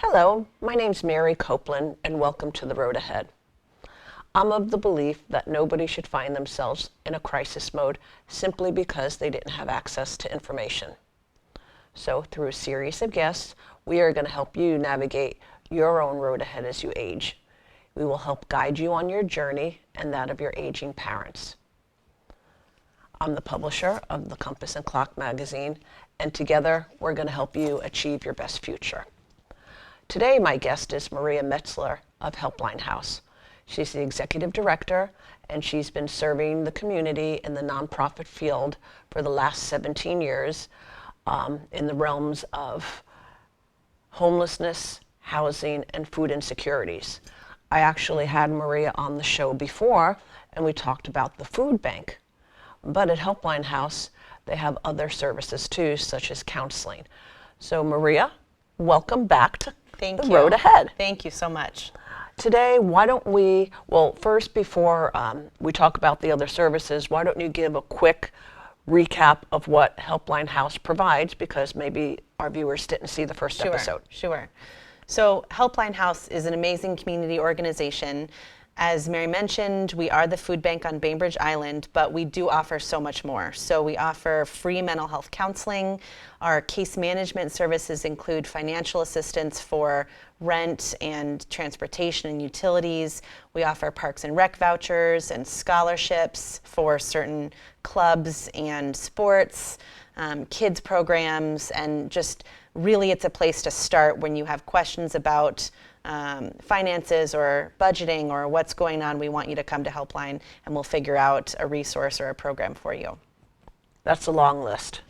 Hello, my name's Mary Copeland, and welcome to The Road Ahead. I'm of the belief that nobody should find themselves in a crisis mode simply because they didn't have access to information. So through a series of guests, we are going to help you navigate your own road ahead as you age. We will help guide you on your journey and that of your aging parents. I'm the publisher of the Compass and Clock magazine, and together we're going to help you achieve your best future. Today, my guest is Maria Metzler of Helpline House. She's the executive director, and she's been serving the community in the nonprofit field for the last 17 years in the realms of homelessness, housing, and food insecurities. I actually had Maria on the show before, and we talked about the food bank. But at Helpline House, they have other services too, such as counseling. So Maria, welcome back to The Road Ahead. Thank you so much. Today, why don't we, well, first before we talk about the other services, why don't you give a quick recap of what Helpline House provides, because maybe our viewers didn't see the first episode. Sure. So Helpline House is an amazing community organization. As Mary mentioned, we are the food bank on Bainbridge Island, but we do offer so much more. So we offer free mental health counseling. Our case management services include financial assistance for rent and transportation and utilities. We offer parks and rec vouchers and scholarships for certain clubs and sports, kids programs, and just really it's a place to start when you have questions about finances or budgeting or what's going on. We want you to come to Helpline and we'll figure out a resource or a program for you. That's a long list.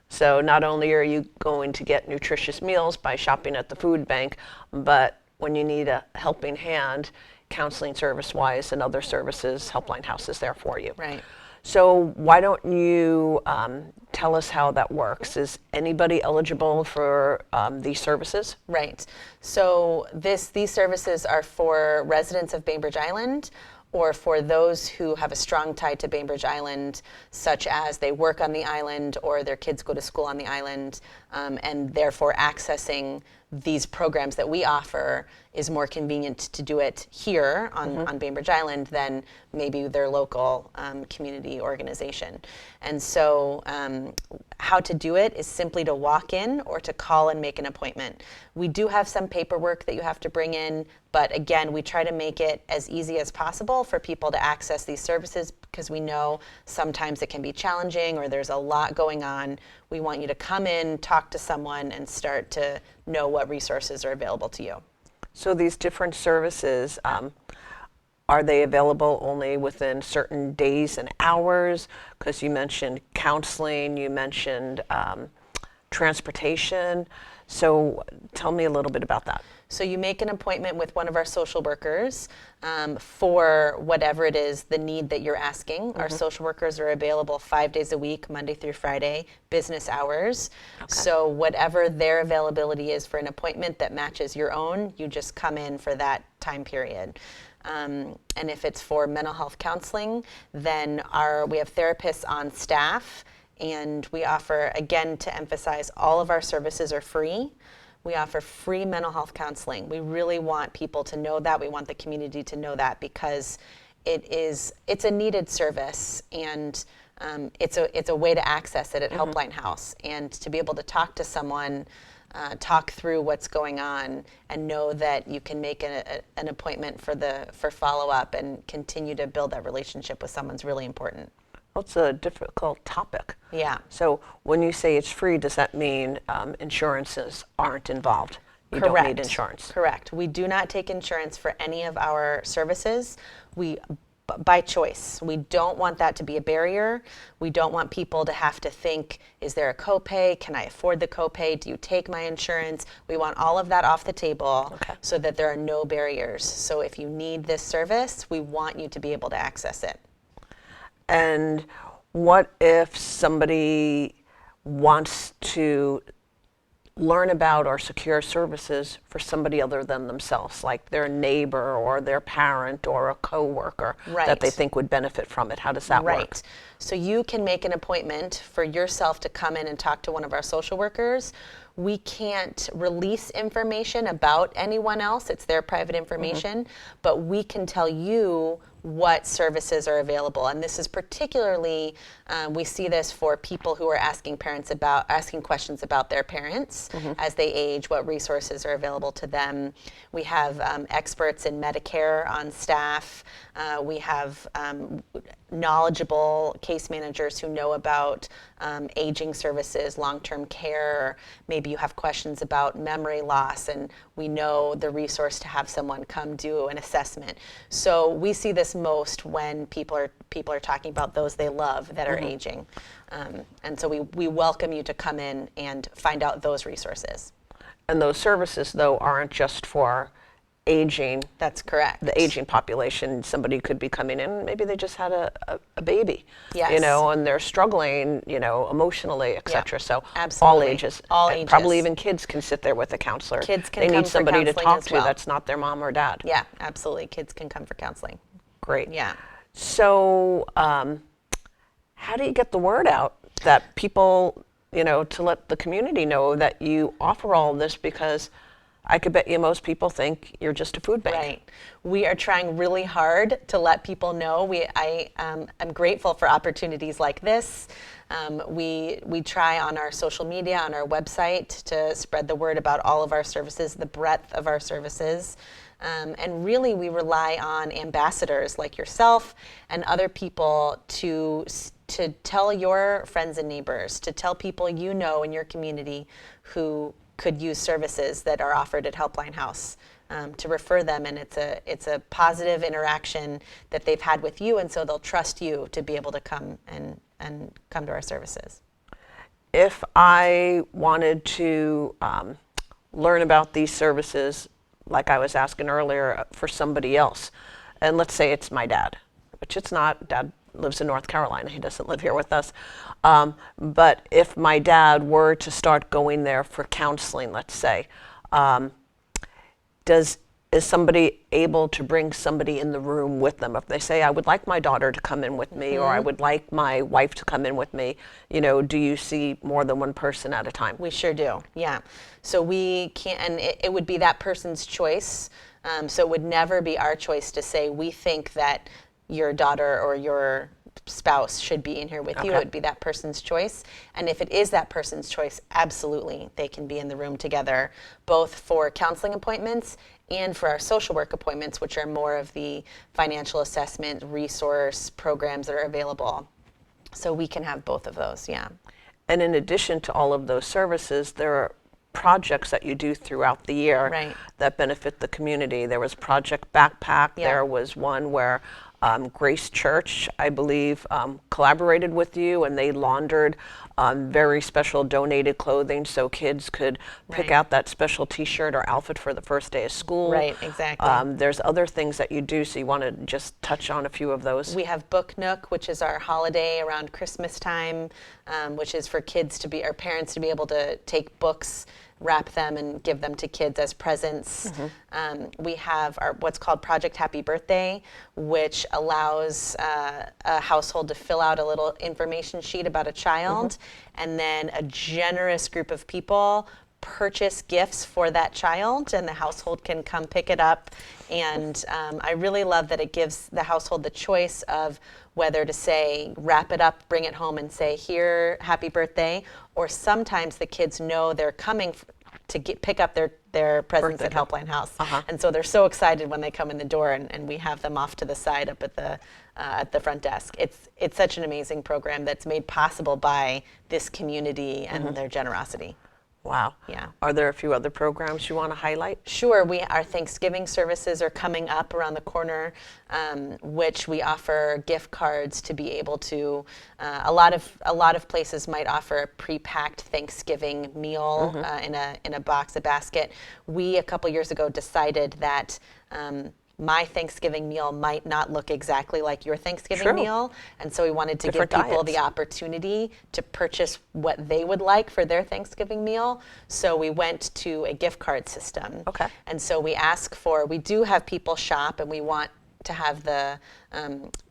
So not only are you going to get nutritious meals by shopping at the food bank, but when you need a helping hand, counseling service-wise and other services, Helpline House is there for you. Right. So why don't you tell us how that works? Is anybody eligible for these services? Right. So these services are for residents of Bainbridge Island or for those who have a strong tie to Bainbridge Island, such as they work on the island or their kids go to school on the island, and therefore accessing these programs that we offer is more convenient to do it here on Bainbridge Island than maybe their local community organization. And so how to do it is simply to walk in or to call and make an appointment. We do have some paperwork that you have to bring in, but again, we try to make it as easy as possible for people to access these services because we know sometimes it can be challenging or there's a lot going on. We want you to come in, talk to someone, and start to know what resources are available to you. So these different services, are they available only within certain days and hours? Because you mentioned counseling, you mentioned transportation. So tell me a little bit about that. So you make an appointment with one of our social workers for whatever it is, the need that you're asking. Our social workers are available 5 days a week, Monday through Friday, business hours. Okay. So whatever their availability is for an appointment that matches your own, you just come in for that time period. And if it's for mental health counseling, then we have therapists on staff, and we offer, again, to emphasize, all of our services are free. We offer free mental health counseling. We really want people to know that. We want the community to know that because it's a needed service, and it's a way to access it at Helpline House, and to be able to talk to someone, talk through what's going on, and know that you can make an appointment for follow-up and continue to build that relationship with someone's really important. Well, it's a difficult topic. Yeah. So when you say it's free, does that mean insurances aren't involved? You Correct. don't need insurance. Correct. We do not take insurance for any of our services. By choice. We don't want that to be a barrier. We don't want people to have to think, is there a copay? Can I afford the copay? Do you take my insurance? We want all of that off the table so that there are no barriers. So if you need this service, we want you to be able to access it. And what if somebody wants to learn about or secure services for somebody other than themselves, like their neighbor or their parent or a coworker that they think would benefit from it? How does that work? So you can make an appointment for yourself to come in and talk to one of our social workers. we can't release information about anyone else. It's their private information, but we can tell you what services are available. And this is particularly, we see this for people who are asking questions about their parents as they age, what resources are available to them. We have experts in Medicare on staff. We have knowledgeable case managers who know about aging services, long-term care. Maybe you have questions about memory loss, and we know the resource to have someone come do an assessment. So we see this most when people are talking about those they love that are aging. And so we welcome you to come in and find out those resources. And those services, though, aren't just for aging. That's correct. The aging population. Somebody could be coming in, maybe they just had a baby, Yes. you know, and they're struggling, you know, emotionally, etc. So absolutely. all ages. All And ages. probably even kids can sit there with a counselor. Kids can They come need for somebody to counseling talk as to well. that's not their mom or dad. Yeah, absolutely. Kids can come for counseling. Great. Yeah. So how do you get the word out that people, you know, to let the community know that you offer all this? Because I could bet you most people think you're just a food bank. Right. We are trying really hard to let people know. I'm grateful for opportunities like this. We try on our social media, on our website, to spread the word about all of our services, the breadth of our services. And really, we rely on ambassadors like yourself and other people to tell your friends and neighbors, to tell people you know in your community who could use services that are offered at Helpline House, to refer them. And it's a positive interaction that they've had with you, and so they'll trust you to be able to come and come to our services. If I wanted to learn about these services, like I was asking earlier, for somebody else, and let's say it's my dad, which it's not. Dad lives in North Carolina. He doesn't live here with us. But if my dad were to start going there for counseling, let's say, is somebody able to bring somebody in the room with them? If they say, I would like my daughter to come in with me, or I would like my wife to come in with me, you know, do you see more than one person at a time? We sure do, yeah. So we can't, and it would be that person's choice. So it would never be our choice to say, we think that your daughter or your spouse should be in here with you. It would be that person's choice. And if it is that person's choice, absolutely, they can be in the room together, both for counseling appointments and for our social work appointments, which are more of the financial assessment resource programs that are available. So we can have both of those, yeah. And in addition to all of those services, there are projects that you do throughout the year that benefit the community. There was Project Backpack. There was one where Grace Church, I believe, collaborated with you, and they laundered very special donated clothing so kids could pick out that special T-shirt or outfit for the first day of school. Right, exactly. There's other things that you do, so you want to just touch on a few of those. We have Book Nook, which is our holiday around Christmas time, which is for kids to be, or parents to be able to take books, wrap them, and give them to kids as presents. We have our what's called Project Happy Birthday, which allows a household to fill out a little information sheet about a child, and then a generous group of people purchase gifts for that child, and the household can come pick it up. And I really love that it gives the household the choice of whether to say, wrap it up, bring it home, and say, here, happy birthday, or sometimes the kids know they're coming to pick up their presents at Helpline House. And so they're so excited when they come in the door, and we have them off to the side up at the front desk. It's such an amazing program that's made possible by this community and their generosity. Wow. Yeah. Are there a few other programs you want to highlight? Sure. Our Thanksgiving services are coming up around the corner, which we offer gift cards to be able to. A lot of places might offer a pre-packed Thanksgiving meal in a box, a basket. We a couple years ago decided that my Thanksgiving meal might not look exactly like your Thanksgiving meal. And so we wanted to give people the opportunity to purchase what they would like for their Thanksgiving meal. So we went to a gift card system. And so we do have people shop, and we want to have the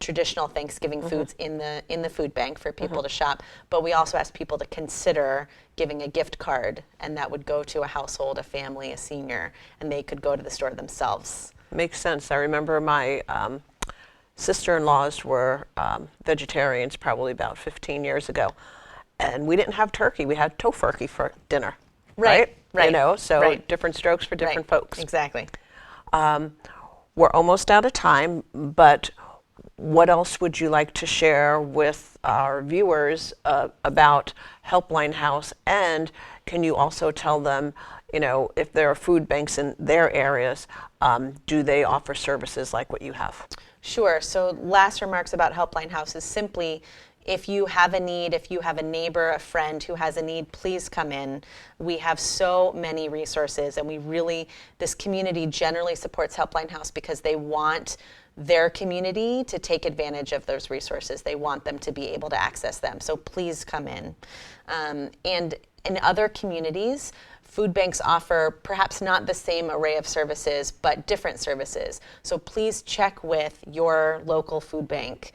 traditional Thanksgiving foods in the food bank for people to shop, but we also ask people to consider giving a gift card, and that would go to a household, a family, a senior, and they could go to the store themselves. Makes sense. I remember my sister-in-laws were vegetarians probably about 15 years ago, and we didn't have turkey. We had tofurkey for dinner. Right. You know, so Right. different strokes for different folks. Exactly. We're almost out of time, but what else would you like to share with our viewers about Helpline House? And can you also tell them, you know, if there are food banks in their areas, do they offer services like what you have? Sure. So last remarks about Helpline House is simply, if you have a need, if you have a neighbor, a friend who has a need, please come in. We have so many resources, and this community generally supports Helpline House because they want their community to take advantage of those resources. They want them to be able to access them. So please come in. And in other communities, food banks offer perhaps not the same array of services, but different services. So please check with your local food bank,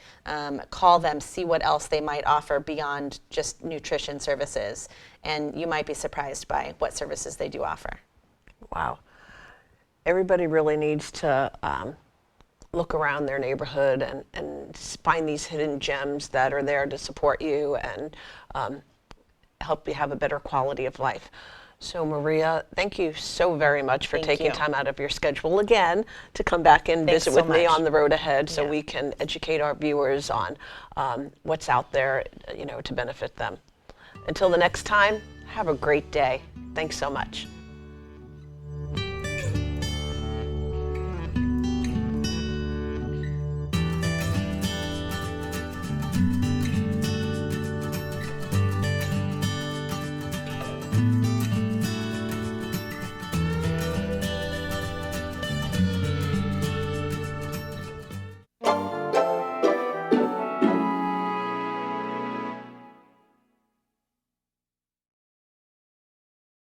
call them, see what else they might offer beyond just nutrition services. And you might be surprised by what services they do offer. Wow. Everybody really needs to look around their neighborhood and find these hidden gems that are there to support you and help you have a better quality of life. So Maria, thank you so very much for taking time out of your schedule again to come back and visit with me on the road ahead, so we can educate our viewers on what's out there, you know, to benefit them. Until the next time, have a great day. Thanks so much.